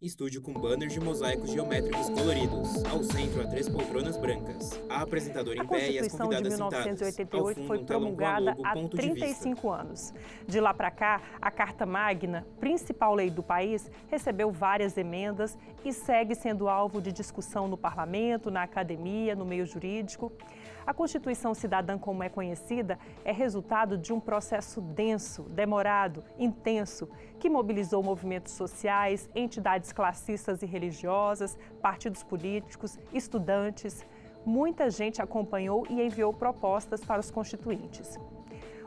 Estúdio com banners de mosaicos geométricos coloridos. Ao centro, há 3 poltronas brancas. A apresentadora em pé e as convidadas sentadas. A Constituição de 1988 foi promulgada há 35 anos. De lá para cá, a Carta Magna, principal lei do país, recebeu várias emendas e segue sendo alvo de discussão no parlamento, na academia, no meio jurídico. A Constituição Cidadã, como é conhecida, é resultado de um processo denso, demorado, intenso, que mobilizou movimentos sociais, entidades classistas e religiosas, partidos políticos, estudantes. Muita gente acompanhou e enviou propostas para os constituintes.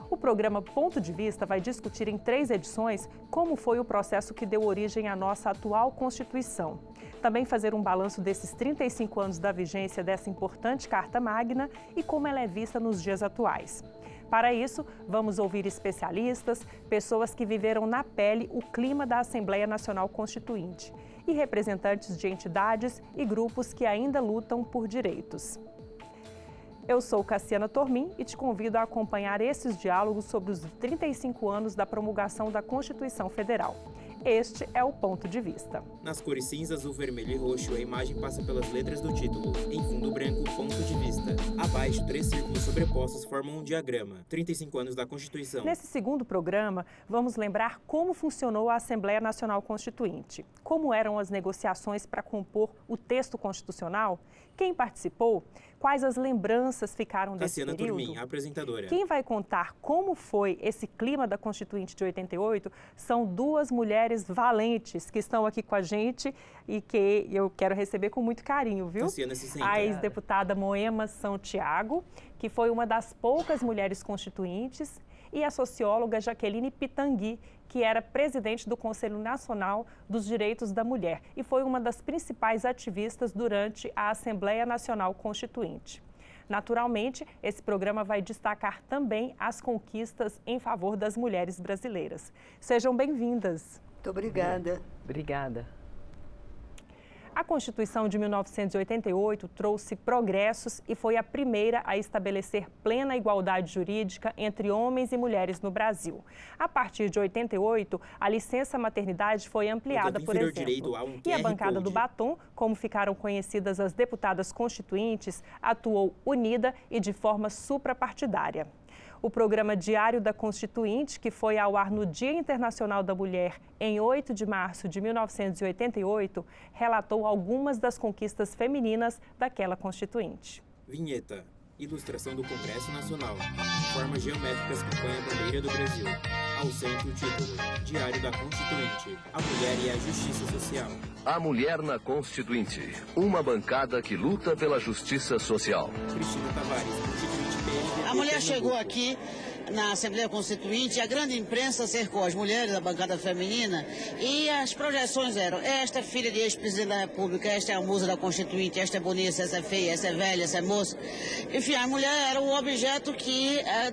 O programa Ponto de Vista vai discutir em 3 edições como foi o processo que deu origem à nossa atual Constituição. Também fazer um balanço desses 35 anos da vigência dessa importante Carta Magna e como ela é vista nos dias atuais. Para isso, vamos ouvir especialistas, pessoas que viveram na pele o clima da Assembleia Nacional Constituinte e representantes de entidades e grupos que ainda lutam por direitos. Eu sou Cassiana Tormin e te convido a acompanhar esses diálogos sobre os 35 anos da promulgação da Constituição Federal. Este é o Ponto de Vista. Nas cores cinza, azul, vermelho e roxo, a imagem passa pelas letras do título. Em fundo branco, Ponto de Vista. Abaixo, 3 círculos sobrepostos formam um diagrama. 35 anos da Constituição. Nesse segundo programa, vamos lembrar como funcionou a Assembleia Nacional Constituinte. Como eram as negociações para compor o texto constitucional? Quem participou? Quais as lembranças ficaram desse período? Cassiana Tormin, apresentadora. Quem vai contar como foi esse clima da Constituinte de 88 são 2 mulheres valentes que estão aqui com a gente e que eu quero receber com muito carinho, viu? Cassiana, se senta. A ex-deputada Moema Santiago, que foi uma das poucas mulheres constituintes, e a socióloga Jaqueline Pitangui, que era presidente do Conselho Nacional dos Direitos da Mulher e foi uma das principais ativistas durante a Assembleia Nacional Constituinte. Naturalmente, esse programa vai destacar também as conquistas em favor das mulheres brasileiras. Sejam bem-vindas. Muito obrigada. Obrigada. A Constituição de 1988 trouxe progressos e foi a primeira a estabelecer plena igualdade jurídica entre homens e mulheres no Brasil. A partir de 88, a licença maternidade foi ampliada, por exemplo. E a bancada do batom, como ficaram conhecidas as deputadas constituintes, atuou unida e de forma suprapartidária. O programa Diário da Constituinte, que foi ao ar no Dia Internacional da Mulher, em 8 de março de 1988, relatou algumas das conquistas femininas daquela Constituinte. Vinheta. Ilustração do Congresso Nacional. Formas geométricas que compõem a bandeira do Brasil. Ao centro, o título. Diário da Constituinte. A mulher e a justiça social. A mulher na Constituinte. Uma bancada que luta pela justiça social. Cristina Tavares, Constituinte PL. A mulher chegou aqui na Assembleia Constituinte e a grande imprensa cercou as mulheres da bancada feminina e as projeções eram: esta é filha de ex-presidente da República, esta é a musa da Constituinte, esta é bonita, essa é feia, essa é velha, essa é moça. Enfim, a mulher era um objeto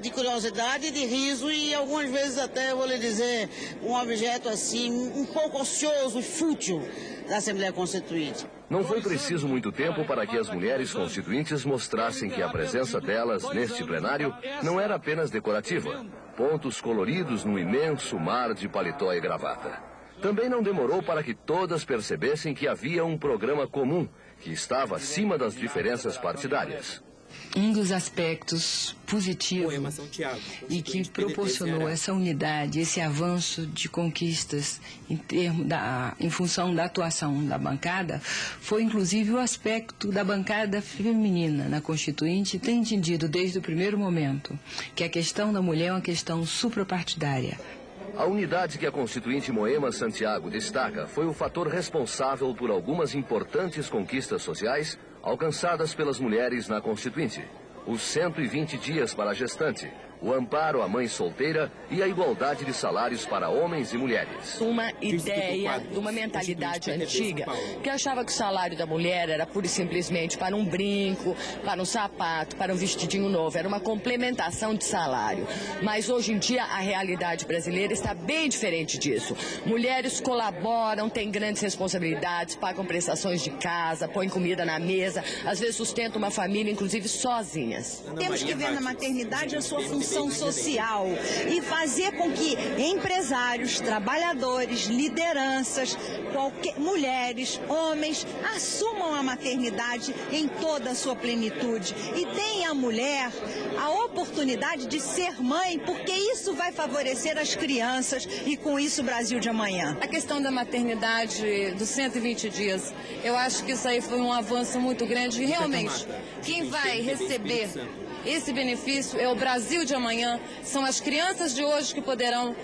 de curiosidade, de riso e algumas vezes até, eu vou lhe dizer, um objeto assim, um pouco ocioso e fútil da Assembleia Constituinte. Não foi preciso muito tempo para que as mulheres constituintes mostrassem que a presença delas neste plenário não era apenas decorativa. Pontos coloridos no imenso mar de paletó e gravata. Também não demorou para que todas percebessem que havia um programa comum, que estava acima das diferenças partidárias. Um dos aspectos positivos e que proporcionou essa unidade, esse avanço de conquistas em função da atuação da bancada, foi inclusive o aspecto da bancada feminina na Constituinte, ter entendido desde o primeiro momento que a questão da mulher é uma questão suprapartidária. A unidade que a Constituinte Moema Santiago destaca foi o fator responsável por algumas importantes conquistas sociais alcançadas pelas mulheres na Constituinte. Os 120 dias para a gestante, o amparo à mãe solteira e a igualdade de salários para homens e mulheres. Uma ideia, uma mentalidade antiga, que achava que o salário da mulher era pura e simplesmente para um brinco, para um sapato, para um vestidinho novo. Era uma complementação de salário. Mas hoje em dia a realidade brasileira está bem diferente disso. Mulheres colaboram, têm grandes responsabilidades, pagam prestações de casa, põem comida na mesa, às vezes sustentam uma família, inclusive sozinhas. Temos que ver na maternidade a sua função revolução social e fazer com que empresários, trabalhadores, lideranças, mulheres, homens assumam a maternidade em toda a sua plenitude e deem à mulher a oportunidade de ser mãe, porque isso vai favorecer as crianças e com isso o Brasil de amanhã. A questão da maternidade dos 120 dias, eu acho que isso aí foi um avanço muito grande e realmente quem vai receber esse benefício é o Brasil de amanhã, são as crianças de hoje que poderão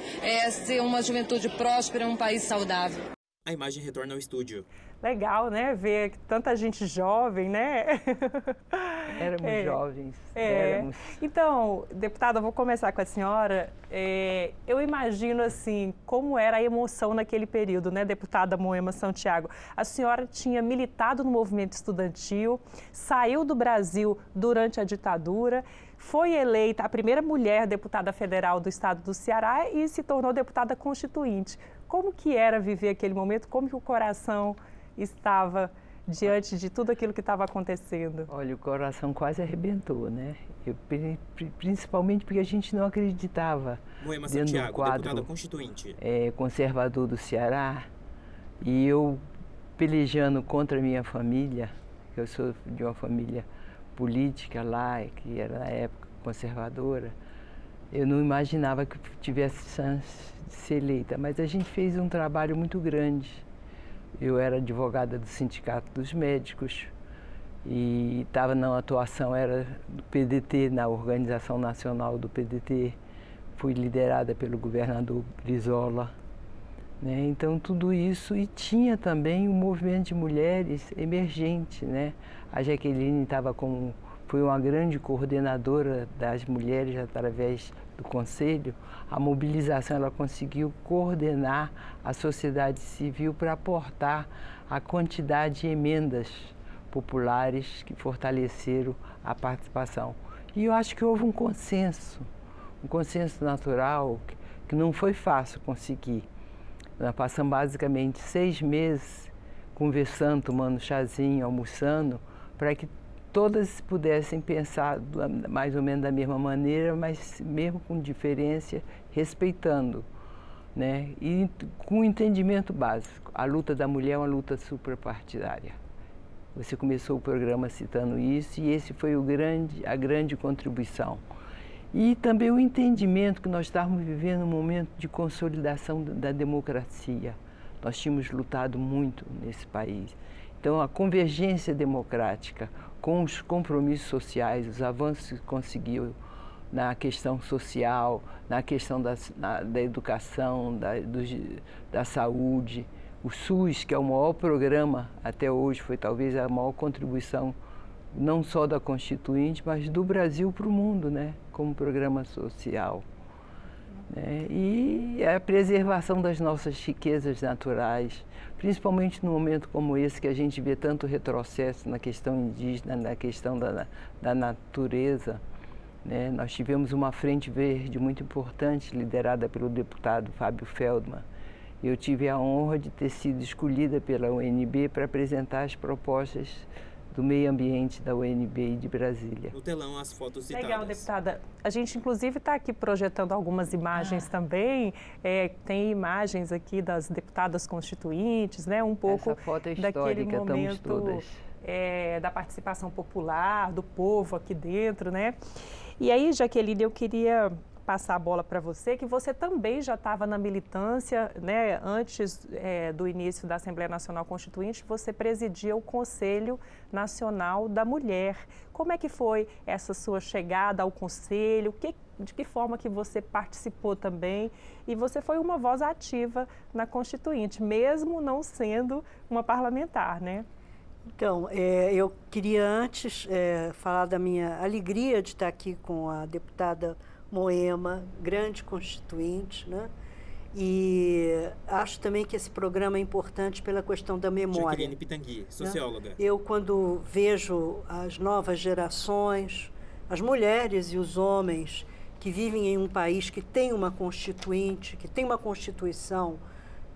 ser uma juventude próspera, um país saudável. A imagem retorna ao estúdio. Legal, né? Ver tanta gente jovem, né? Éramos jovens. Éramos. Então, deputada, eu vou começar com a senhora. Eu imagino, assim, como era a emoção naquele período, né, deputada Moema Santiago? A senhora tinha militado no movimento estudantil, saiu do Brasil durante a ditadura, foi eleita a primeira mulher deputada federal do estado do Ceará e se tornou deputada constituinte. Como que era viver aquele momento? Como que o coração estava diante de tudo aquilo que estava acontecendo? Olha, o coração quase arrebentou, né? Principalmente porque a gente não acreditava Moema dentro Santiago, do quadro deputada constituinte. Conservador do Ceará, e eu pelejando contra a minha família, que eu sou de uma família política lá, que era na época conservadora. Eu não imaginava que tivesse chance de ser eleita, mas a gente fez um trabalho muito grande. Eu era advogada do Sindicato dos Médicos e estava na atuação, era do PDT, na organização nacional do PDT. Fui liderada pelo governador Brizola, né? Então tudo isso, e tinha também um movimento de mulheres emergente, né? A Jaqueline foi uma grande coordenadora das mulheres através do Conselho. A mobilização, ela conseguiu coordenar a sociedade civil para aportar a quantidade de emendas populares que fortaleceram a participação. E eu acho que houve um consenso natural, que não foi fácil conseguir. Nós passamos basicamente 6 meses conversando, tomando chazinho, almoçando, para que todas pudessem pensar mais ou menos da mesma maneira, mas mesmo com diferença, respeitando, né? E com um entendimento básico. A luta da mulher é uma luta suprapartidária. Você começou o programa citando isso, e esse foi a grande contribuição. E também o entendimento que nós estávamos vivendo um momento de consolidação da democracia. Nós tínhamos lutado muito nesse país. Então, a convergência democrática com os compromissos sociais, os avanços que conseguiu na questão social, na questão da educação, da saúde, o SUS, que é o maior programa até hoje, foi talvez a maior contribuição, não só da Constituinte, mas do Brasil para o mundo, né, como programa social. Né? E a preservação das nossas riquezas naturais, principalmente num momento como esse, que a gente vê tanto retrocesso na questão indígena, na questão da natureza. Né? Nós tivemos uma frente verde muito importante, liderada pelo deputado Fábio Feldman. Eu tive a honra de ter sido escolhida pela UNB para apresentar as propostas do meio ambiente da UNB de Brasília. No telão, as fotos citadas. Legal, deputada. A gente, inclusive, está aqui projetando algumas imagens também. Tem imagens aqui das deputadas constituintes, né? Um pouco essa foto é histórica, daquele momento da participação popular, do povo aqui dentro, né? E aí, Jaqueline, eu queria passar a bola para você, que você também já estava na militância, né? Antes do início da Assembleia Nacional Constituinte, você presidia o Conselho Nacional da Mulher. Como é que foi essa sua chegada ao Conselho? De que forma que você participou também? E você foi uma voz ativa na Constituinte, mesmo não sendo uma parlamentar, né? Então, eu queria antes falar da minha alegria de estar aqui com a deputada Moema, grande constituinte, né? E acho também que esse programa é importante pela questão da memória. Jaqueline Pitangui, socióloga. Né? Eu, quando vejo as novas gerações, as mulheres e os homens que vivem em um país que tem uma constituinte, que tem uma Constituição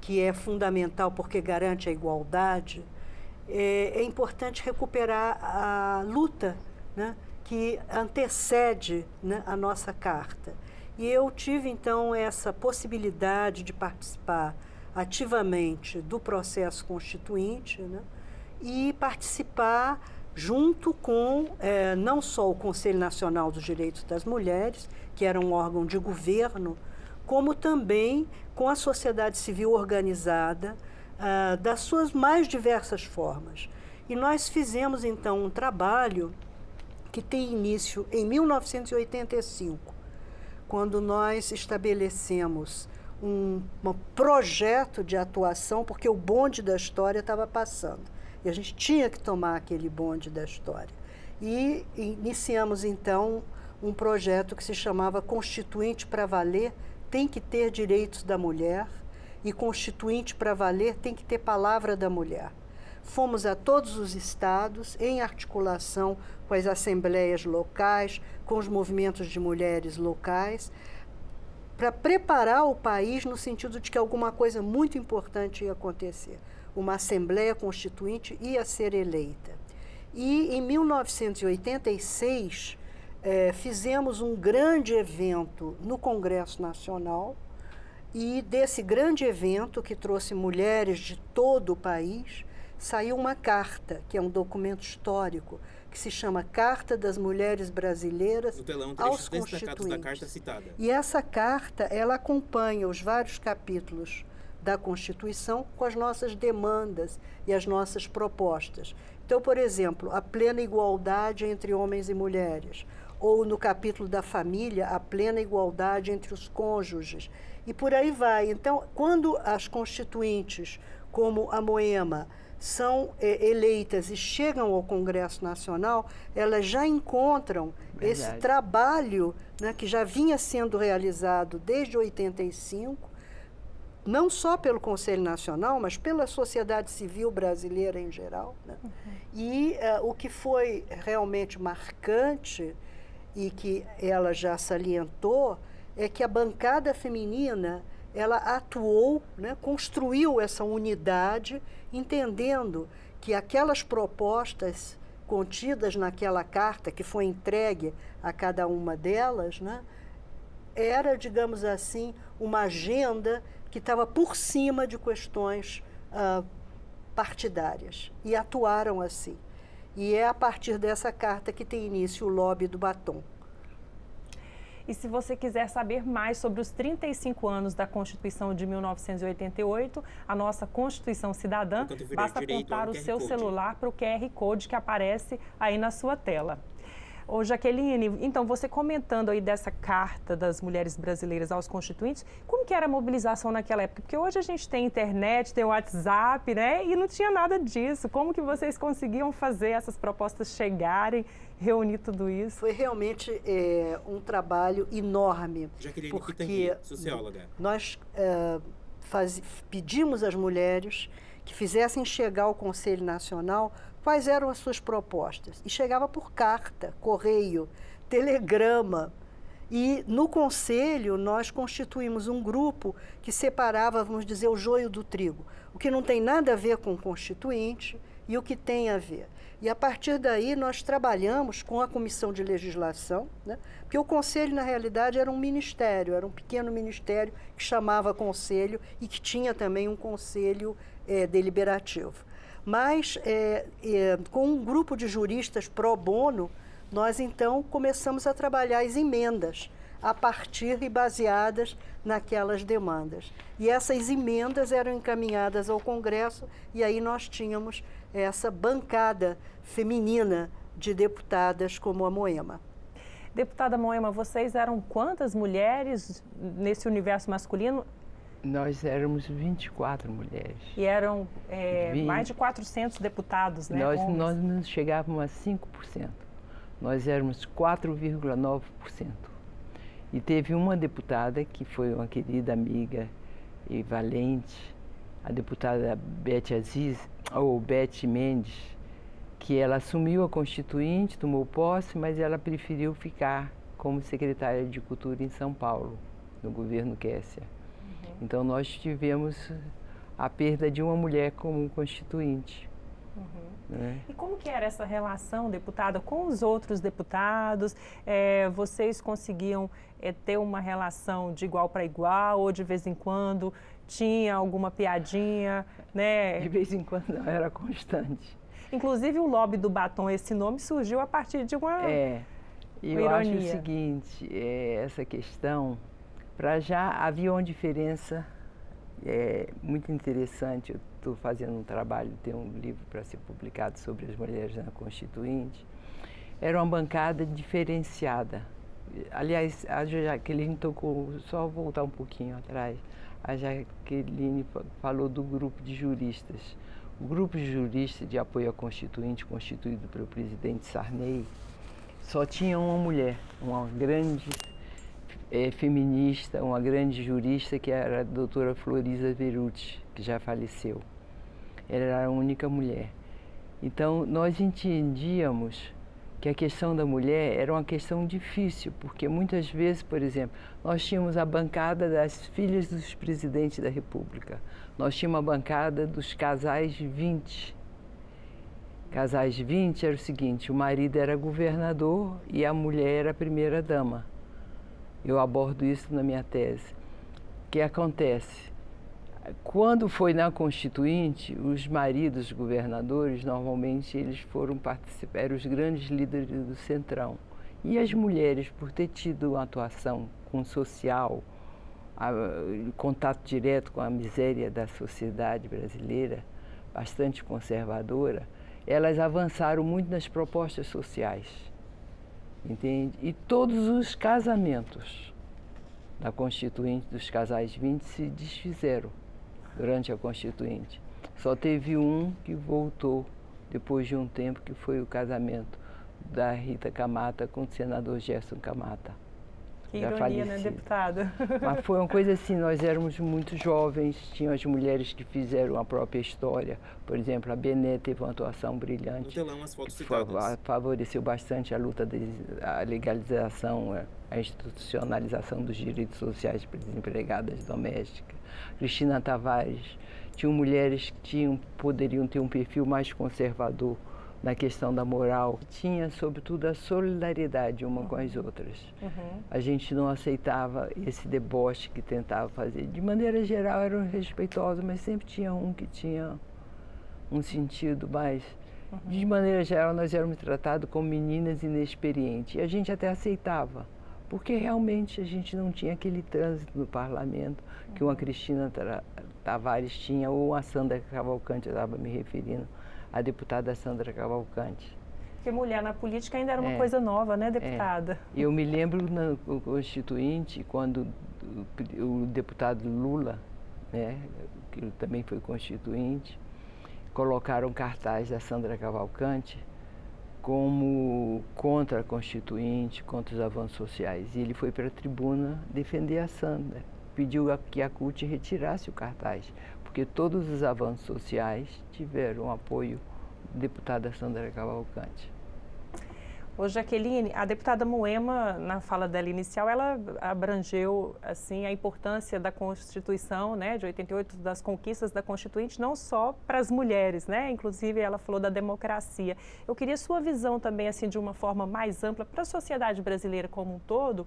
que é fundamental porque garante a igualdade, é importante recuperar a luta, né, que antecede, né, a nossa carta. E eu tive, então, essa possibilidade de participar ativamente do processo constituinte, né, e participar junto com não só o Conselho Nacional dos Direitos das Mulheres, que era um órgão de governo, como também com a sociedade civil organizada, das suas mais diversas formas. E nós fizemos, então, um trabalho que tem início em 1985, quando nós estabelecemos um projeto de atuação, porque o bonde da história estava passando. E a gente tinha que tomar aquele bonde da história. E iniciamos, então, um projeto que se chamava Constituinte para Valer, tem que ter direitos da mulher, e Constituinte para Valer tem que ter palavra da mulher. Fomos a todos os estados, em articulação com as assembleias locais, com os movimentos de mulheres locais, para preparar o país no sentido de que alguma coisa muito importante ia acontecer. Uma Assembleia Constituinte ia ser eleita. E, em 1986, fizemos um grande evento no Congresso Nacional, e desse grande evento, que trouxe mulheres de todo o país, saiu uma carta, que é um documento histórico, que se chama Carta das Mulheres Brasileiras aos Constituintes. Da carta citada. E essa carta, ela acompanha os vários capítulos da Constituição com as nossas demandas e as nossas propostas. Então, por exemplo, a plena igualdade entre homens e mulheres, ou no capítulo da família, a plena igualdade entre os cônjuges, e por aí vai. Então, quando as constituintes, como a Moema, são eleitas e chegam ao Congresso Nacional, elas já encontram esse trabalho, né, que já vinha sendo realizado desde 85, não só pelo Conselho Nacional, mas pela sociedade civil brasileira em geral, né? E o que foi realmente marcante, e que ela já salientou, é que a bancada feminina, ela atuou, né, construiu essa unidade, entendendo que aquelas propostas contidas naquela carta, que foi entregue a cada uma delas, né, era, digamos assim, uma agenda que estava por cima de questões partidárias, e atuaram assim. E é a partir dessa carta que tem início o lobby do batom. E se você quiser saber mais sobre os 35 anos da Constituição de 1988, a nossa Constituição Cidadã, basta apontar o seu celular para o QR Code que aparece aí na sua tela. Ô, Jaqueline, então, você comentando aí dessa carta das mulheres brasileiras aos constituintes, como que era a mobilização naquela época? Porque hoje a gente tem internet, tem WhatsApp, né? E não tinha nada disso. Como que vocês conseguiam fazer essas propostas chegarem, reunir tudo isso? Foi realmente um trabalho enorme. Jaqueline Pitangui, socióloga. Nós pedimos às mulheres que fizessem chegar ao Conselho Nacional quais eram as suas propostas. E chegava por carta, correio, telegrama. E no Conselho nós constituímos um grupo que separava, vamos dizer, o joio do trigo. O que não tem nada a ver com o constituinte e o que tem a ver. E a partir daí nós trabalhamos com a Comissão de Legislação, né? Porque o Conselho, na realidade, era um ministério, era um pequeno ministério que chamava Conselho e que tinha também um Conselho deliberativo. Mas, com um grupo de juristas pro bono, nós, então, começamos a trabalhar as emendas a partir e baseadas naquelas demandas. E essas emendas eram encaminhadas ao Congresso, e aí nós tínhamos essa bancada feminina de deputadas como a Moema. Deputada Moema, vocês eram quantas mulheres nesse universo masculino? Nós éramos 24 mulheres. E eram mais de 400 deputados, né? Nós não chegávamos a 5%. Nós éramos 4,9%. E teve uma deputada que foi uma querida amiga e valente, a deputada Beth Aziz, ou Beth Mendes, que ela assumiu a Constituinte, tomou posse, mas ela preferiu ficar como secretária de Cultura em São Paulo, no governo Kessia. Então, nós tivemos a perda de uma mulher como constituinte. E como que era essa relação, deputada, com os outros deputados? Vocês conseguiam ter uma relação de igual para igual ou de vez em quando tinha alguma piadinha, né? De vez em quando não, era constante. Inclusive o lobby do batom, esse nome surgiu a partir de uma eu acho o seguinte, essa questão, para já havia uma diferença muito interessante. Eu estou fazendo um trabalho, tem um livro para ser publicado sobre as mulheres na Constituinte. Era uma bancada diferenciada. Aliás, a Jaqueline tocou, só voltar um pouquinho atrás, a Jaqueline falou do grupo de juristas. O grupo de juristas de apoio à Constituinte, constituído pelo presidente Sarney, só tinha uma mulher, uma grande feminista, uma grande jurista, que era a doutora Florisa Verucci, que já faleceu. Ela era a única mulher. Então, nós entendíamos que a questão da mulher era uma questão difícil, porque muitas vezes, por exemplo, nós tínhamos a bancada das filhas dos presidentes da República, nós tínhamos a bancada dos casais 20. Casais 20 era o seguinte, o marido era governador e a mulher era a primeira-dama. Eu abordo isso na minha tese. O que acontece? Quando foi na Constituinte, os maridos governadores, normalmente, eles foram participar, eram os grandes líderes do Centrão. E as mulheres, por ter tido uma atuação com o social, contato direto com a miséria da sociedade brasileira, bastante conservadora, elas avançaram muito nas propostas sociais, entende? E todos os casamentos da Constituinte, dos casais 20, se desfizeram durante a Constituinte. Só teve um que voltou depois de um tempo, que foi o casamento da Rita Camata com o senador Gerson Camata. Que ironia, né, deputada? Mas foi uma coisa assim, nós éramos muito jovens, tinham as mulheres que fizeram a própria história. Por exemplo, a Bené teve uma atuação brilhante. No telão, as fotos citadas. Favoreceu bastante a luta, a legalização, a institucionalização dos direitos sociais para desempregadas domésticas. Cristina Tavares, tinham mulheres que poderiam ter um perfil mais conservador na questão da moral. Tinha, sobretudo, a solidariedade uma com as outras. A gente não aceitava esse deboche que tentava fazer. De maneira geral, eram respeitosos, mas sempre tinha um que tinha um sentido mais... De maneira geral, nós éramos tratados como meninas inexperientes. E a gente até aceitava, porque realmente a gente não tinha aquele trânsito no parlamento que uma Cristina Tavares tinha, ou a Sandra Cavalcante, eu estava me referindo, a deputada Sandra Cavalcante. Porque mulher na política ainda era uma coisa nova, né, deputada? Eu me lembro na Constituinte, quando o deputado Lula, né, que também foi constituinte, colocaram cartaz da Sandra Cavalcante como contra a Constituinte, contra os avanços sociais. E ele foi para a tribuna defender a Sandra, pediu que a CUT retirasse o cartaz, porque todos os avanços sociais tiveram apoio da deputada Sandra Cavalcante. Ô, Jaqueline, a deputada Moema, na fala dela inicial, ela abrangeu assim, a importância da Constituição, né, de 88, das conquistas da Constituinte, não só para as mulheres, né, inclusive ela falou da democracia. Eu queria sua visão também, assim, de uma forma mais ampla para a sociedade brasileira como um todo.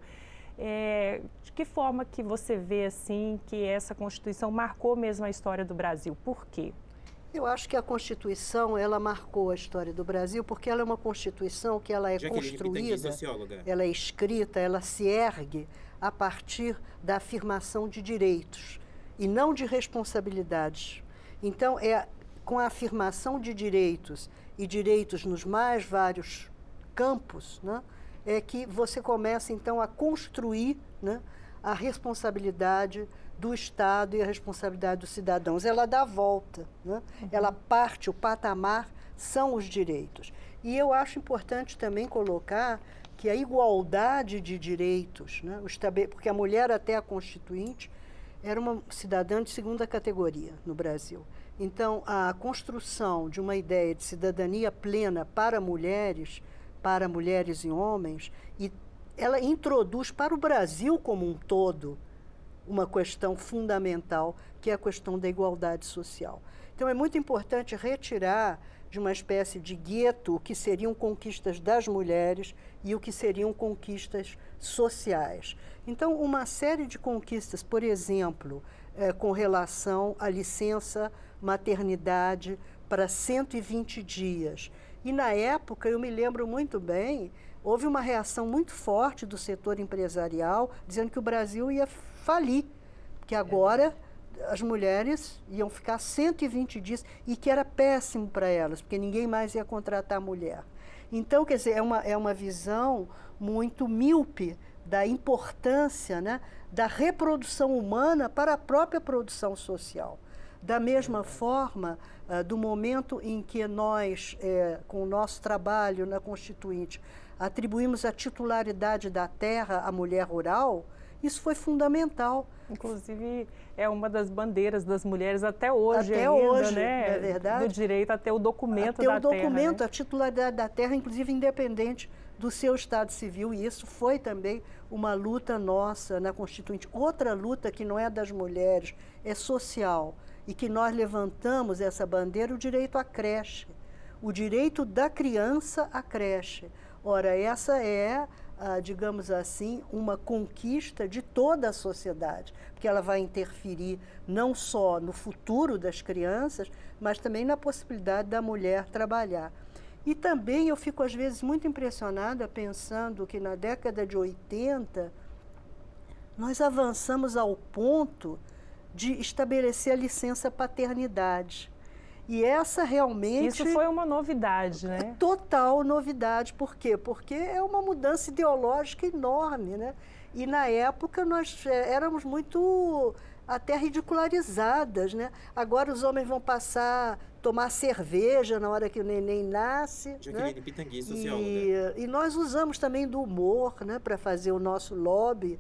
De que forma que você vê, assim, que essa Constituição marcou mesmo a história do Brasil? Por quê? Eu acho que a Constituição, ela marcou a história do Brasil, porque ela é uma Constituição que ela é construída, ela é escrita, ela se ergue a partir da afirmação de direitos e não de responsabilidades. Então, é com a afirmação de direitos e direitos nos mais vários campos, né, é que você começa, então, a construir, né, a responsabilidade do Estado e a responsabilidade dos cidadãos. Ela dá a volta, né? Ela parte, o patamar são os direitos. E eu acho importante também colocar que a igualdade de direitos, né, porque a mulher até a Constituinte era uma cidadã de segunda categoria no Brasil. Então, a construção de uma ideia de cidadania plena para mulheres e homens, e ela introduz para o Brasil como um todo uma questão fundamental, que é a questão da igualdade social. Então é muito importante retirar de uma espécie de gueto o que seriam conquistas das mulheres e o que seriam conquistas sociais. Então, uma série de conquistas, por exemplo, com relação à licença maternidade para 120 dias. E na época, eu me lembro muito bem, houve uma reação muito forte do setor empresarial, dizendo que o Brasil ia falir, que agora as mulheres iam ficar 120 dias e que era péssimo para elas, porque ninguém mais ia contratar mulher. Então, quer dizer, é uma visão muito míope da importância, né, da reprodução humana para a própria produção social. Da mesma forma, do momento em que nós, com o nosso trabalho na Constituinte, atribuímos a titularidade da terra à mulher rural, isso foi fundamental. Inclusive, é uma das bandeiras das mulheres até hoje ainda, hoje, né? Não é verdade? Do direito a ter o documento da terra. A ter o documento, né? A titularidade da terra, inclusive independente do seu estado civil, e isso foi também uma luta nossa na Constituinte. Outra luta que não é das mulheres, é social, e que nós levantamos essa bandeira, o direito à creche, o direito da criança à creche. Ora, essa é, digamos assim, uma conquista de toda a sociedade, porque ela vai interferir não só no futuro das crianças, mas também na possibilidade da mulher trabalhar. E também eu fico, às vezes, muito impressionada pensando que na década de 80, nós avançamos ao ponto de estabelecer a licença paternidade. E essa realmente... Isso foi uma novidade, né? Total novidade. Por quê? Porque é uma mudança ideológica enorme, né? E na época nós éramos muito até ridicularizadas, né? Agora os homens vão passar a tomar cerveja na hora que o neném nasce. Jaqueline, né? Pitangui, social. E nós usamos também do humor, né, para fazer o nosso lobby,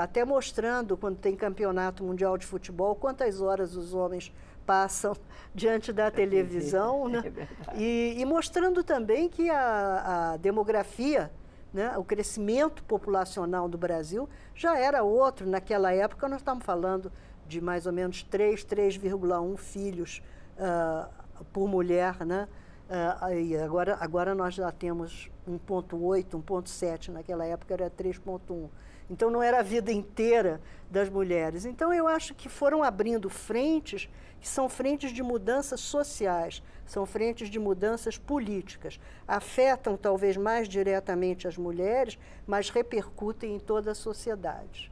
até mostrando, quando tem campeonato mundial de futebol, quantas horas os homens passam diante da televisão, né? E mostrando também que a demografia, né, o crescimento populacional do Brasil já era outro. Naquela época nós estávamos falando de mais ou menos 3,1 filhos por mulher, né? E agora nós já temos 1,8, 1,7, naquela época era 3,1. Então não era a vida inteira das mulheres. Então eu acho que foram abrindo frentes que são frentes de mudanças sociais, são frentes de mudanças políticas. Afetam talvez mais diretamente as mulheres, mas repercutem em toda a sociedade.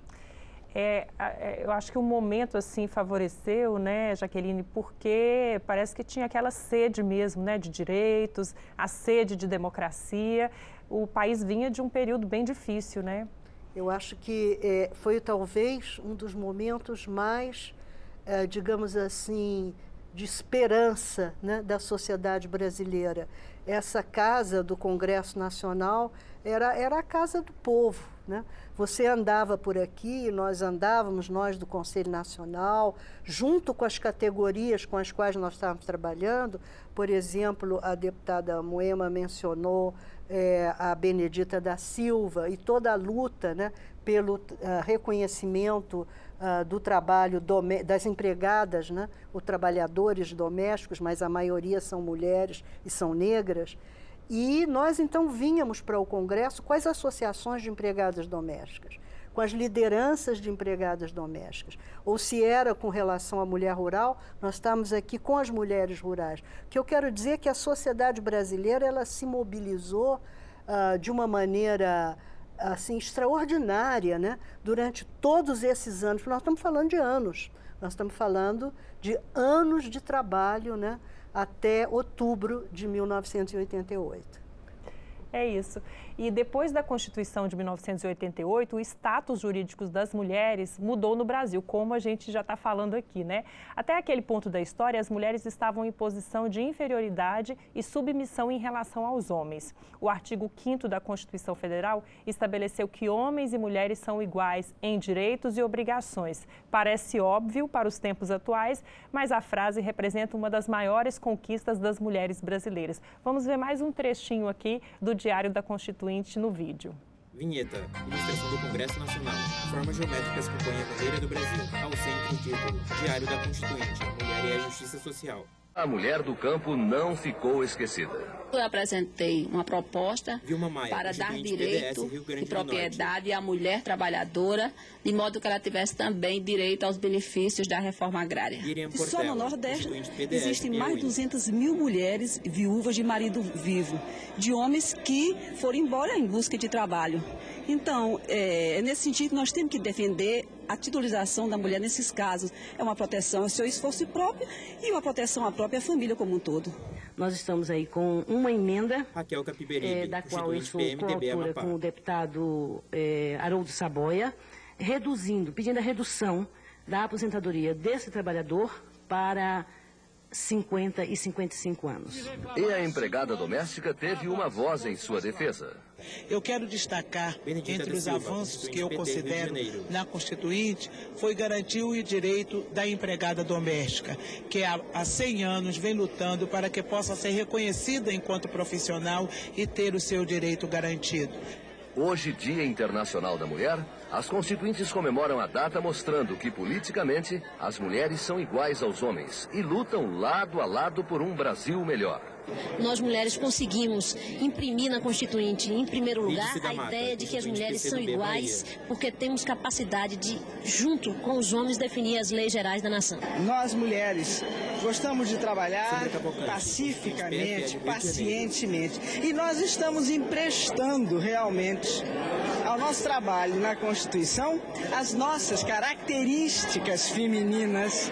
Eu acho que o momento assim favoreceu, né, Jaqueline, porque parece que tinha aquela sede mesmo, né, de direitos, a sede de democracia. O país vinha de um período bem difícil, né? Eu acho que foi talvez um dos momentos mais, digamos assim, de esperança, né, da sociedade brasileira. Essa casa do Congresso Nacional era a casa do povo, né? Você andava por aqui, nós andávamos, nós do Conselho Nacional, junto com as categorias com as quais nós estávamos trabalhando. Por exemplo, a deputada Moema mencionou a Benedita da Silva e toda a luta, né, pelo reconhecimento do trabalho das empregadas, né, os trabalhadores domésticos, mas a maioria são mulheres e são negras. E nós, então, vínhamos para o Congresso com as associações de empregadas domésticas, com as lideranças de empregadas domésticas. Ou se era com relação à mulher rural, nós estamos aqui com as mulheres rurais. O que eu quero dizer é que a sociedade brasileira ela se mobilizou de uma maneira assim, extraordinária, né, durante todos esses anos. Nós estamos falando de anos, nós estamos falando de anos de trabalho, né, até outubro de 1988. É isso. E depois da Constituição de 1988, o status jurídico das mulheres mudou no Brasil, como a gente já está falando aqui, né? Até aquele ponto da história, as mulheres estavam em posição de inferioridade e submissão em relação aos homens. O artigo 5º da Constituição Federal estabeleceu que homens e mulheres são iguais em direitos e obrigações. Parece óbvio para os tempos atuais, mas a frase representa uma das maiores conquistas das mulheres brasileiras. Vamos ver mais um trechinho aqui do Diário da Constituinte no vídeo. Vinheta, ilustração do Congresso Nacional. Formas geométricas que compõem a bandeira do Brasil. Ao centro, o título, Diário da Constituinte, Mulher mulher e a justiça social. A mulher do campo não ficou esquecida. Eu apresentei uma proposta para dar direito e propriedade à mulher trabalhadora, de modo que ela tivesse também direito aos benefícios da reforma agrária. E só no Nordeste existem mais de 200 mil mulheres viúvas de marido vivo, de homens que foram embora em busca de trabalho. Então, nesse sentido, nós temos que defender a titulização da mulher nesses casos. É uma proteção ao seu esforço próprio e uma proteção à própria família como um todo. Nós estamos aí com uma emenda, da qual eu sou coautora com o deputado Haroldo Saboia, pedindo a redução da aposentadoria desse trabalhador para 50 e 55 anos. E a empregada doméstica teve uma voz em sua defesa. Eu quero destacar, entre os avanços que eu considero na Constituinte, foi garantir o direito da empregada doméstica, que há 100 anos vem lutando para que possa ser reconhecida enquanto profissional e ter o seu direito garantido. Hoje, Dia Internacional da Mulher, as constituintes comemoram a data mostrando que, politicamente, as mulheres são iguais aos homens e lutam lado a lado por um Brasil melhor. Nós mulheres conseguimos imprimir na Constituinte, em primeiro lugar, a ideia de que as mulheres são iguais porque temos capacidade de, junto com os homens, definir as leis gerais da nação. Nós mulheres gostamos de trabalhar pacificamente, pacientemente, e nós estamos emprestando realmente ao nosso trabalho na Constituição as nossas características femininas,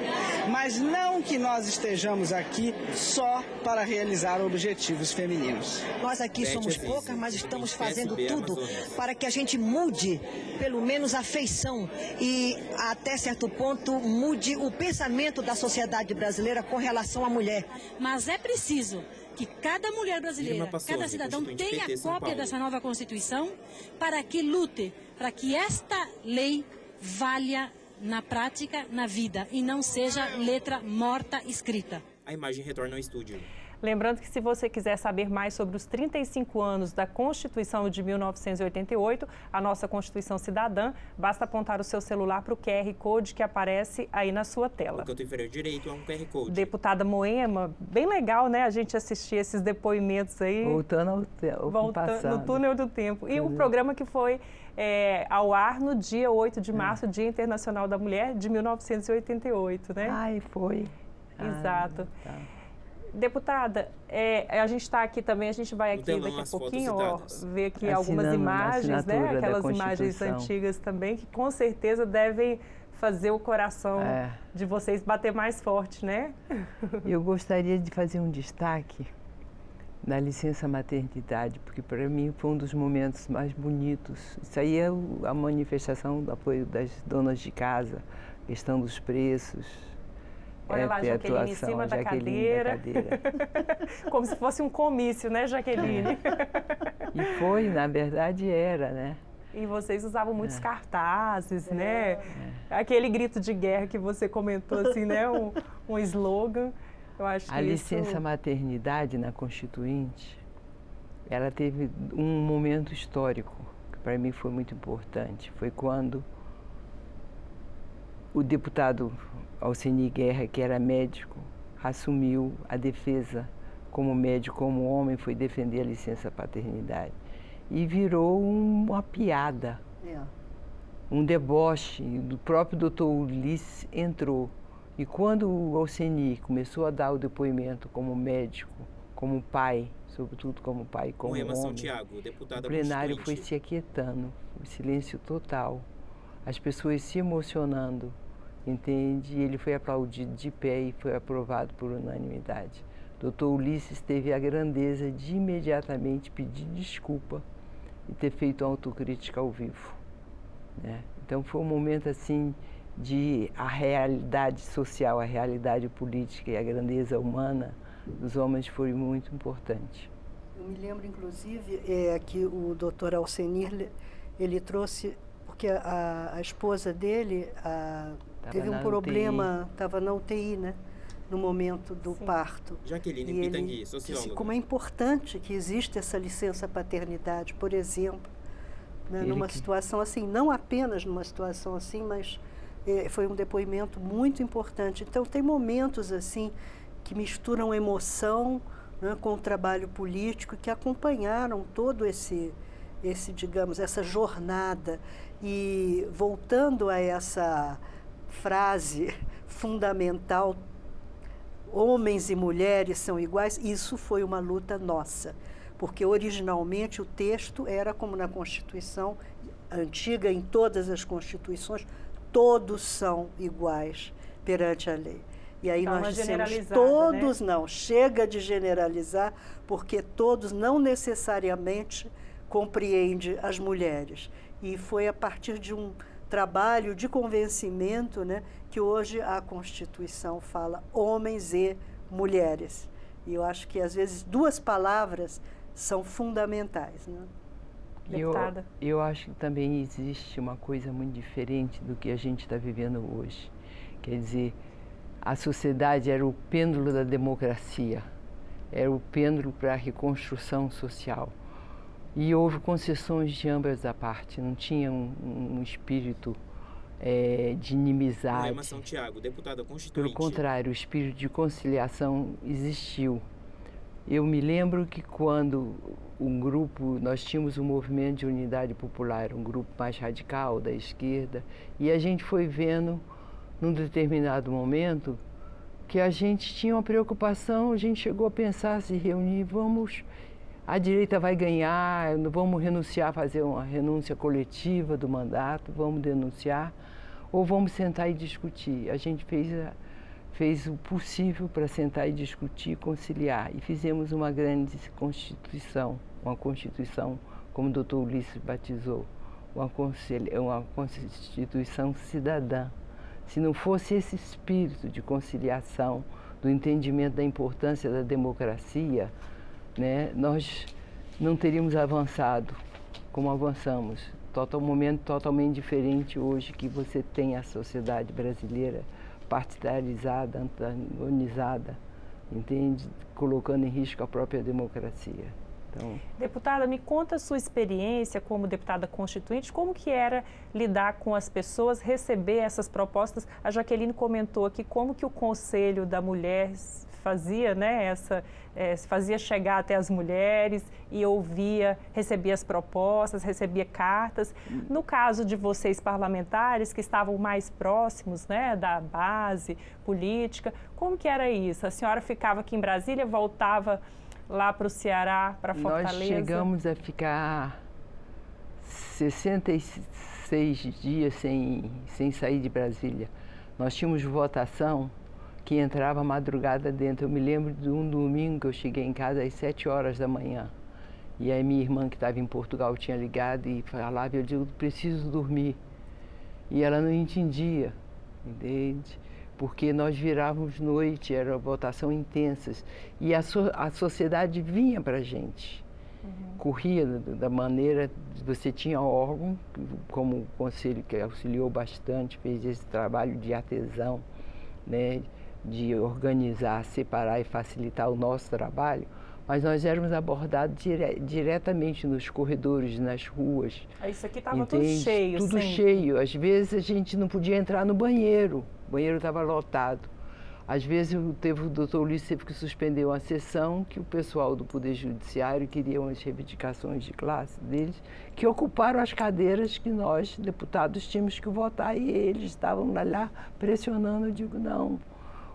mas não que nós estejamos aqui só para realizar objetivos femininos. Nós aqui somos poucas, mas estamos fazendo tudo para que a gente mude, pelo menos a feição e, até certo ponto, mude o pensamento da sociedade brasileira com relação à mulher. Mas é preciso que cada mulher brasileira, cada cidadão tenha cópia dessa nova Constituição para que lute, para que esta lei valha na prática, na vida, e não seja letra morta escrita. A imagem retorna ao estúdio. Lembrando que se você quiser saber mais sobre os 35 anos da Constituição de 1988, a nossa Constituição Cidadã, basta apontar o seu celular para o QR Code que aparece aí na sua tela. O canto inferior direito é um QR Code. Deputada Moema, bem legal, né, a gente assistir esses depoimentos aí. Voltando ao passado. No túnel do tempo. E o programa que foi ao ar no dia 8 de março, Dia Internacional da Mulher, de 1988, né? Ai, foi. Exato. Tá. Deputada, a gente está aqui também, a gente vai aqui daqui a pouquinho ver aqui algumas imagens, né? Aquelas imagens antigas também, que com certeza devem fazer o coração de vocês bater mais forte, né? Eu gostaria de fazer um destaque na licença maternidade, porque para mim foi um dos momentos mais bonitos. Isso aí é a manifestação do apoio das donas de casa, questão dos preços. Olha lá, Jaqueline em cima da cadeira. Como se fosse um comício, né, Jaqueline? E foi, na verdade, era, né? E vocês usavam muitos cartazes, né? Aquele grito de guerra que você comentou, assim, né? Um slogan. Eu acho que a licença maternidade na Constituinte, ela teve um momento histórico, que para mim foi muito importante. Foi quando o deputado Alcenir Guerra, que era médico, assumiu a defesa como médico, como homem, foi defender a licença paternidade. E virou uma piada, um deboche. O próprio doutor Ulisses entrou. E quando o Alcenir começou a dar o depoimento como médico, como pai, sobretudo como pai, como homem, o plenário foi se aquietando, o silêncio total, as pessoas se emocionando. Entende? E ele foi aplaudido de pé e foi aprovado por unanimidade. Dr. Ulisses teve a grandeza de imediatamente pedir desculpa e ter feito autocrítica ao vivo, né? Então foi um momento assim de a realidade social, a realidade política e a grandeza humana dos homens foi muito importante. Eu me lembro, inclusive, que o Dr. Alcenir, ele trouxe, porque a esposa dele teve um problema, estava na UTI, né? No momento do parto. Jaqueline Pitangui, socióloga. Como é importante que exista essa licença paternidade, por exemplo, né? Numa situação assim, não apenas numa situação assim, mas foi um depoimento muito importante. Então, tem momentos assim que misturam emoção, né, com o trabalho político, que acompanharam todo digamos, essa jornada. E voltando a essa frase fundamental, homens e mulheres são iguais, isso foi uma luta nossa, porque originalmente o texto era como na Constituição antiga, em todas as constituições, todos são iguais perante a lei. E aí nós dissemos, todos, né? Não, chega de generalizar, porque todos não necessariamente compreendem as mulheres. E foi a partir de um trabalho de convencimento, né, que hoje a Constituição fala homens e mulheres. E eu acho que, às vezes, duas palavras são fundamentais, né? Deputada? Eu acho que também existe uma coisa muito diferente do que a gente está vivendo hoje. Quer dizer, a sociedade era o pêndulo da democracia, era o pêndulo para a reconstrução social. E houve concessões de ambas as partes, não tinha um espírito de inimizade. Moema Santiago, deputada constituinte. Pelo contrário, o espírito de conciliação existiu. Eu me lembro que quando nós tínhamos um movimento de unidade popular, um grupo mais radical da esquerda, e a gente foi vendo, num determinado momento, que a gente tinha uma preocupação, a gente chegou a pensar, se reunir, a direita vai ganhar, vamos renunciar, fazer uma renúncia coletiva do mandato, vamos denunciar, ou vamos sentar e discutir. A gente fez o possível para sentar e discutir, conciliar, e fizemos uma grande Constituição, uma Constituição, como o doutor Ulisses batizou, uma Constituição cidadã. Se não fosse esse espírito de conciliação, do entendimento da importância da democracia, né, nós não teríamos avançado como avançamos. Um momento totalmente diferente hoje que você tem a sociedade brasileira partidarizada, antagonizada, entende? Colocando em risco a própria democracia. Então... Deputada, me conta a sua experiência como deputada constituinte, como que era lidar com as pessoas, receber essas propostas. A Jaqueline comentou aqui como que o Conselho da Mulher fazia, né, fazia chegar até as mulheres e recebia as propostas, recebia cartas. No caso de vocês parlamentares que estavam mais próximos, né, da base política, como que era isso? A senhora ficava aqui em Brasília, voltava lá para o Ceará, para Fortaleza? Nós chegamos a ficar 66 dias sem sair de Brasília. Nós tínhamos votação que entrava madrugada dentro. Eu me lembro de um domingo que eu cheguei em casa às 7 horas da manhã. E aí minha irmã, que estava em Portugal, tinha ligado e falava, eu digo, preciso dormir. E ela não entendia, entende? Porque nós virávamos noite, era votação intensas. E a sociedade vinha para a gente. Corria da maneira, você tinha órgão, como o Conselho, que auxiliou bastante, fez esse trabalho de artesão, né, de organizar, separar e facilitar o nosso trabalho, mas nós éramos abordados diretamente nos corredores, nas ruas. Isso aqui estava tudo cheio, tudo cheio. Às vezes a gente não podia entrar no banheiro, o banheiro estava lotado. Às vezes o doutor Ulisses teve que suspender uma sessão que o pessoal do Poder Judiciário queria umas reivindicações de classe deles, que ocuparam as cadeiras que nós, deputados, tínhamos que votar, e eles estavam lá pressionando. Eu digo, não.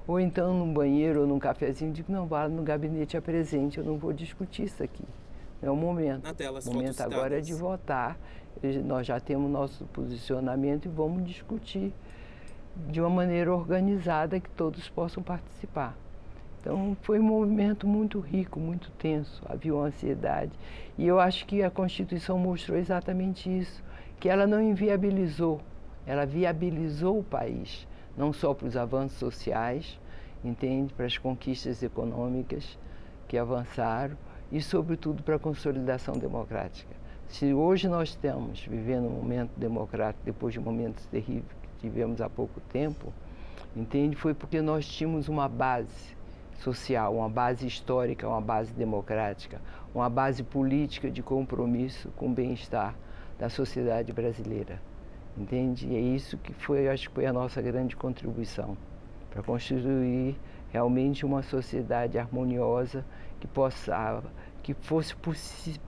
Ou então num banheiro ou num cafezinho, eu digo, não, vá no gabinete presente, eu não vou discutir isso aqui. É o momento. Na tela, o momento agora é de votar. Nós já temos nosso posicionamento e vamos discutir de uma maneira organizada que todos possam participar. Então, foi um movimento muito rico, muito tenso, havia uma ansiedade. E eu acho que a Constituição mostrou exatamente isso, que ela não inviabilizou, ela viabilizou o país, não só para os avanços sociais, entende, para as conquistas econômicas que avançaram e, sobretudo, para a consolidação democrática. Se hoje nós estamos vivendo um momento democrático, depois de momentos terríveis que tivemos há pouco tempo, entende, foi porque nós tínhamos uma base social, uma base histórica, uma base democrática, uma base política de compromisso com o bem-estar da sociedade brasileira. entende? E é isso que foi, acho que foi a nossa grande contribuição para constituir realmente uma sociedade harmoniosa que fosse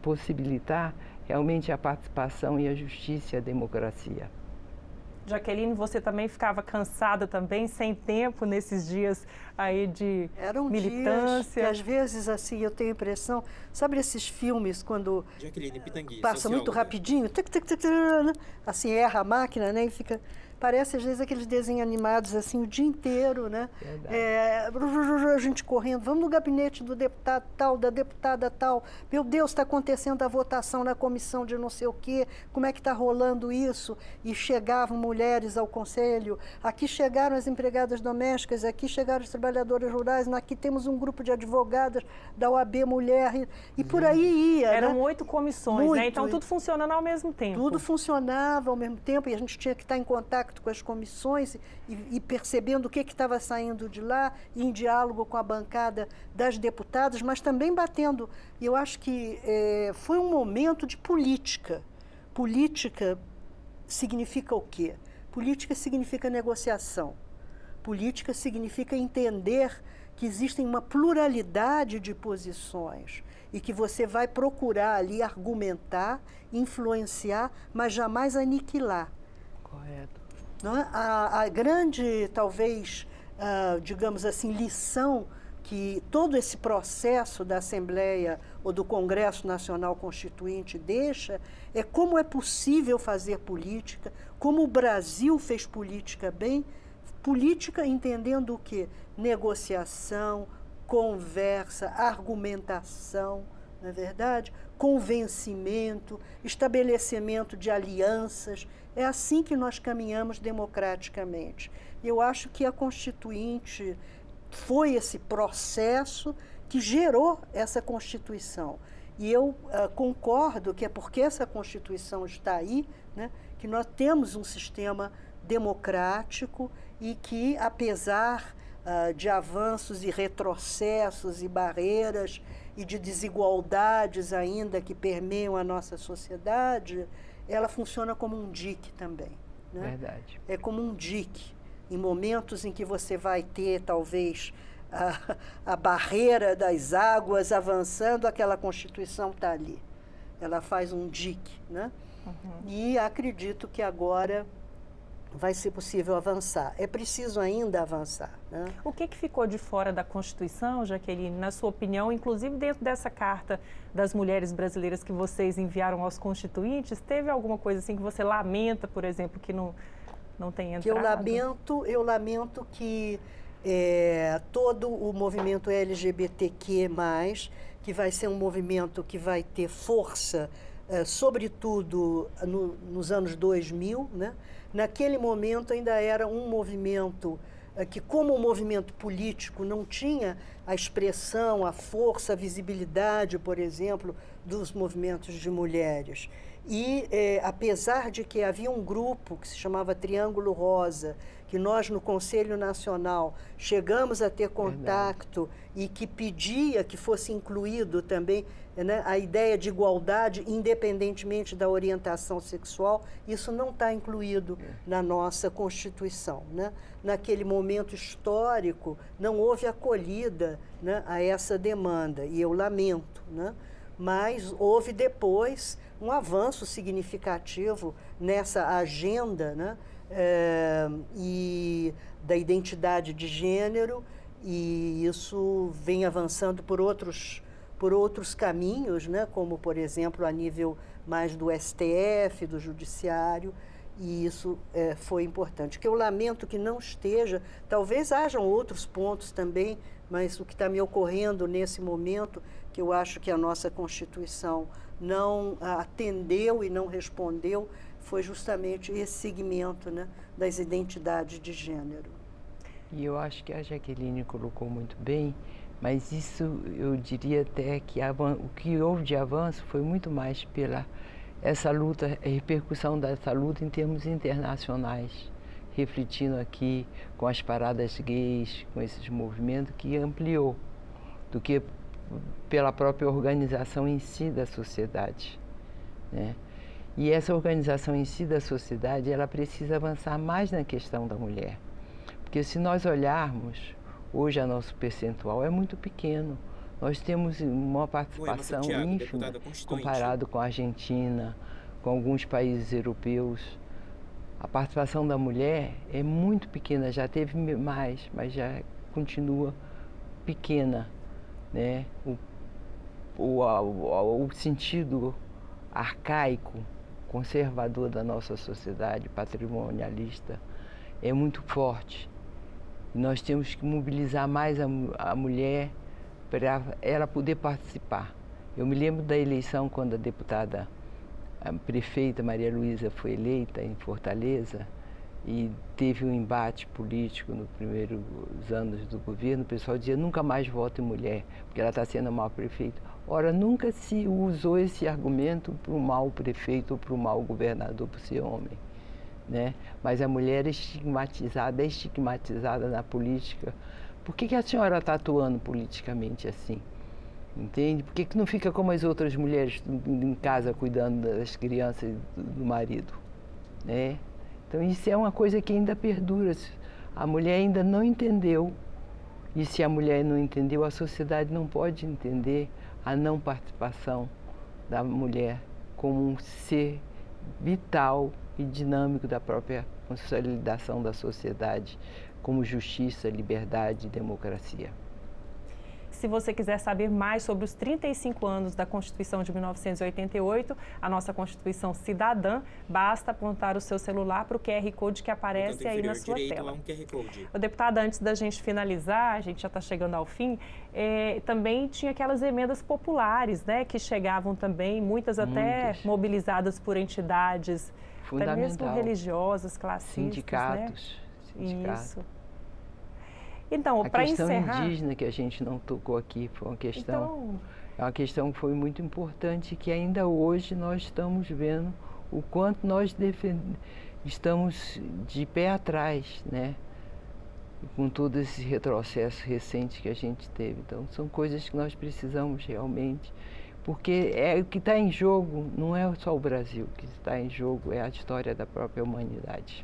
possibilitar realmente a participação e a justiça e a democracia. Jaqueline, você também ficava cansada também, sem tempo nesses dias aí de militância? Dias que às vezes, assim, eu tenho a impressão, sabe esses filmes quando passa muito rapidinho, assim, erra a máquina, né, e fica... Parece, às vezes, aqueles desenhos animados, assim, o dia inteiro, né? A gente correndo, vamos no gabinete do deputado tal, da deputada tal. Meu Deus, está acontecendo a votação na comissão de não sei o quê, como é que está rolando isso? E chegavam mulheres ao conselho, aqui chegaram as empregadas domésticas, aqui chegaram as trabalhadoras rurais, aqui temos um grupo de advogadas da OAB Mulher, e por aí ia. Eram né? 8 comissões, né? Então tudo funcionando ao mesmo tempo. Tudo funcionava ao mesmo tempo, e a gente tinha que estar em contato com as comissões e percebendo o que estava saindo de lá, e em diálogo com a bancada das deputadas, mas também batendo. Eu acho que foi um momento de política. Política significa o quê? Política significa negociação. Política significa entender que existem uma pluralidade de posições e que você vai procurar ali argumentar, influenciar, mas jamais aniquilar. Correto. A grande, talvez, digamos assim, lição que todo esse processo da Assembleia ou do Congresso Nacional Constituinte deixa é como é possível fazer política, como o Brasil fez política bem, política entendendo o quê? Negociação, conversa, argumentação, não é verdade? Convencimento, estabelecimento de alianças. É assim que nós caminhamos democraticamente. Eu acho que a Constituinte foi esse processo que gerou essa Constituição. E eu concordo que é porque essa Constituição está aí, né, que nós temos um sistema democrático e que, apesar de avanços e retrocessos e barreiras e de desigualdades ainda que permeiam a nossa sociedade, ela funciona como um dique também. Né? Verdade. É como um dique. Em momentos em que você vai ter, talvez, a barreira das águas avançando, aquela Constituição está ali. Ela faz um dique. Né? Uhum. E acredito que agora vai ser possível avançar. É preciso ainda avançar. Né? O que ficou de fora da Constituição, Jaqueline, na sua opinião, inclusive dentro dessa carta das mulheres brasileiras que vocês enviaram aos constituintes, teve alguma coisa assim que você lamenta, por exemplo, que não tenha entrado? Que eu lamento que todo o movimento LGBTQ+, que vai ser um movimento que vai ter força, sobretudo nos anos 2000, né? Naquele momento ainda era um movimento que, como um movimento político, não tinha a expressão, a força, a visibilidade, por exemplo, dos movimentos de mulheres. E, apesar de que havia um grupo que se chamava Triângulo Rosa, que nós, no Conselho Nacional, chegamos a ter contato e que pedia que fosse incluído também, né, a ideia de igualdade, independentemente da orientação sexual, isso não está incluído na nossa Constituição. Né? Naquele momento histórico, não houve acolhida, né, a essa demanda, e eu lamento, né? Mas houve depois um avanço significativo nessa agenda, né, e da identidade de gênero, e isso vem avançando por outros caminhos, né, como, por exemplo, a nível mais do STF, do Judiciário, e isso foi importante. Que eu lamento que não esteja, talvez hajam outros pontos também, mas o que está me ocorrendo nesse momento, que eu acho que a nossa Constituição não atendeu e não respondeu, foi justamente esse segmento, né, das identidades de gênero. E eu acho que a Jaqueline colocou muito bem, mas isso eu diria até que o que houve de avanço foi muito mais pela essa luta, a repercussão dessa luta em termos internacionais, refletindo aqui com as paradas gays, com esses movimentos que ampliou, do que pela própria organização em si da sociedade, né? E essa organização em si da sociedade, ela precisa avançar mais na questão da mulher. Porque se nós olharmos, hoje o nosso percentual é muito pequeno. Nós temos uma participação ínfima comparado com a Argentina, com alguns países europeus. A participação da mulher é muito pequena, já teve mais, mas já continua pequena, né? O sentido arcaico, conservador da nossa sociedade, patrimonialista, é muito forte. Nós temos que mobilizar mais a mulher para ela poder participar. Eu me lembro da eleição quando a deputada, a prefeita Maria Luísa foi eleita em Fortaleza e teve um embate político nos primeiros anos do governo. O pessoal dizia, nunca mais voto em mulher, porque ela está sendo mau prefeito. Ora, nunca se usou esse argumento para o mau prefeito ou para o mau governador, por ser homem, né? Mas a mulher é estigmatizada na política. Por que a senhora está atuando politicamente assim? Entende? Por que não fica como as outras mulheres em casa cuidando das crianças e do marido, né? Então isso é uma coisa que ainda perdura. A mulher ainda não entendeu. E se a mulher não entendeu, a sociedade não pode entender a não participação da mulher como um ser vital e dinâmico da própria consolidação da sociedade, como justiça, liberdade e democracia. Se você quiser saber mais sobre os 35 anos da Constituição de 1988, a nossa Constituição Cidadã, basta apontar o seu celular para o QR Code que aparece aí na sua tela. O deputado, antes da gente finalizar, a gente já está chegando ao fim, também tinha aquelas emendas populares, né, que chegavam também, muitas até mobilizadas por entidades, até mesmo religiosas, classistas, sindicatos. Isso. Então, para encerrar... A questão indígena que a gente não tocou aqui foi uma questão... É uma questão que foi muito importante, que ainda hoje nós estamos vendo o quanto nós estamos de pé atrás, né? Com todo esse retrocesso recente que a gente teve. Então, são coisas que nós precisamos realmente, porque o que está em jogo não é só o Brasil, o que está em jogo é a história da própria humanidade.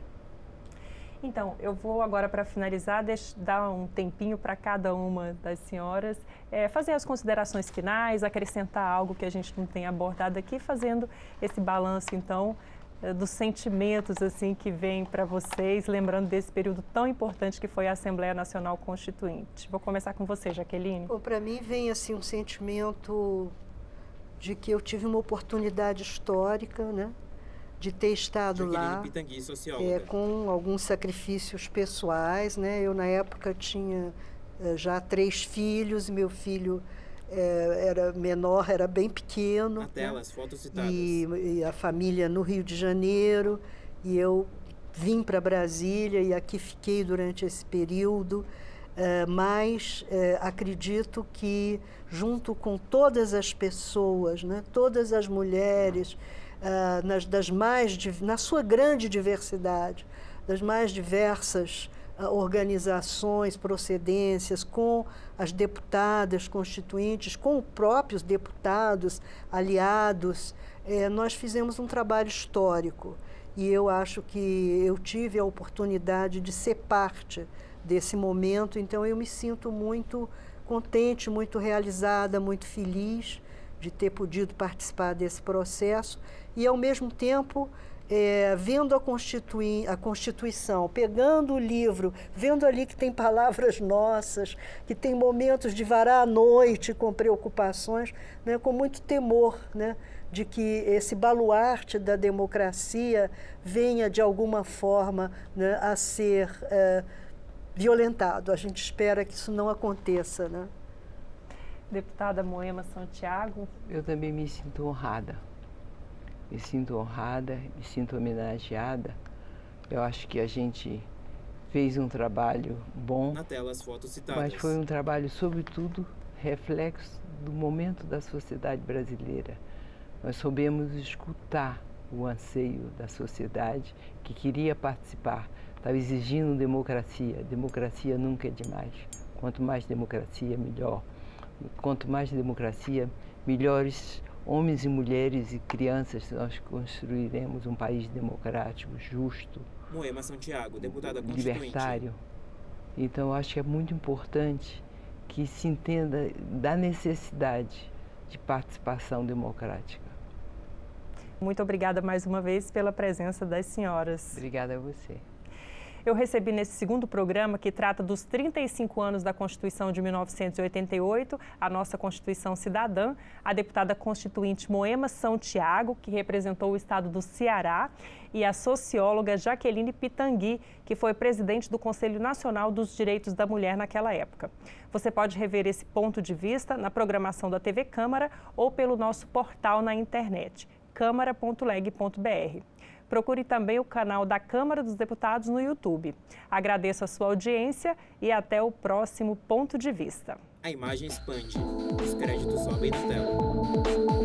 Então, eu vou agora, para finalizar, dar um tempinho para cada uma das senhoras, fazer as considerações finais, acrescentar algo que a gente não tem abordado aqui, fazendo esse balanço, então, dos sentimentos assim que vêm para vocês, lembrando desse período tão importante que foi a Assembleia Nacional Constituinte. Vou começar com você, Jaqueline. Para mim vem assim um sentimento de que eu tive uma oportunidade histórica, né? De ter estado lá, com alguns sacrifícios pessoais, né? Eu, na época, tinha já 3 filhos, meu filho era menor, era bem pequeno. Na tela, as fotos citadas. E a família no Rio de Janeiro, e eu vim para Brasília e aqui fiquei durante esse período, mas acredito que, junto com todas as pessoas, né? Todas as mulheres, na sua grande diversidade, das mais diversas organizações, procedências, com as deputadas constituintes, com os próprios deputados aliados, nós fizemos um trabalho histórico. E eu acho que eu tive a oportunidade de ser parte desse momento, então eu me sinto muito contente, muito realizada, muito feliz de ter podido participar desse processo e, ao mesmo tempo, vendo a Constituição, pegando o livro, vendo ali que tem palavras nossas, que tem momentos de varar a noite com preocupações, né, com muito temor, né, de que esse baluarte da democracia venha, de alguma forma, né, a ser violentado. A gente espera que isso não aconteça, né? Deputada Moema Santiago. Eu também me sinto honrada. Me sinto honrada, me sinto homenageada. Eu acho que a gente fez um trabalho bom. Na tela, as fotos citadas. Mas foi um trabalho, sobretudo, reflexo do momento da sociedade brasileira. Nós soubemos escutar o anseio da sociedade que queria participar. Estava exigindo democracia. Democracia nunca é demais. Quanto mais democracia, melhor. Quanto mais democracia, melhores homens e mulheres e crianças, nós construiremos um país democrático, justo, Moema Santiago, deputada constituinte. Libertário. Então, eu acho que é muito importante que se entenda da necessidade de participação democrática. Muito obrigada mais uma vez pela presença das senhoras. Obrigada a você. Eu recebi nesse segundo programa, que trata dos 35 anos da Constituição de 1988, a nossa Constituição Cidadã, a deputada constituinte Moema Santiago, que representou o estado do Ceará, e a socióloga Jaqueline Pitangui, que foi presidente do Conselho Nacional dos Direitos da Mulher naquela época. Você pode rever esse ponto de vista na programação da TV Câmara ou pelo nosso portal na internet, câmara.leg.br. Procure também o canal da Câmara dos Deputados no YouTube. Agradeço a sua audiência e até o próximo Ponto de Vista. A imagem expande. Os créditos sobem na tela.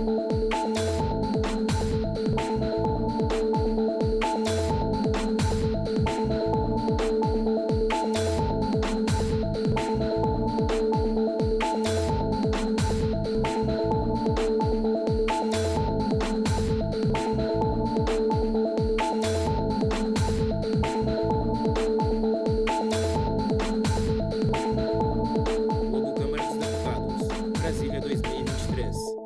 Logo Câmara dos Deputados, Brasília 2023.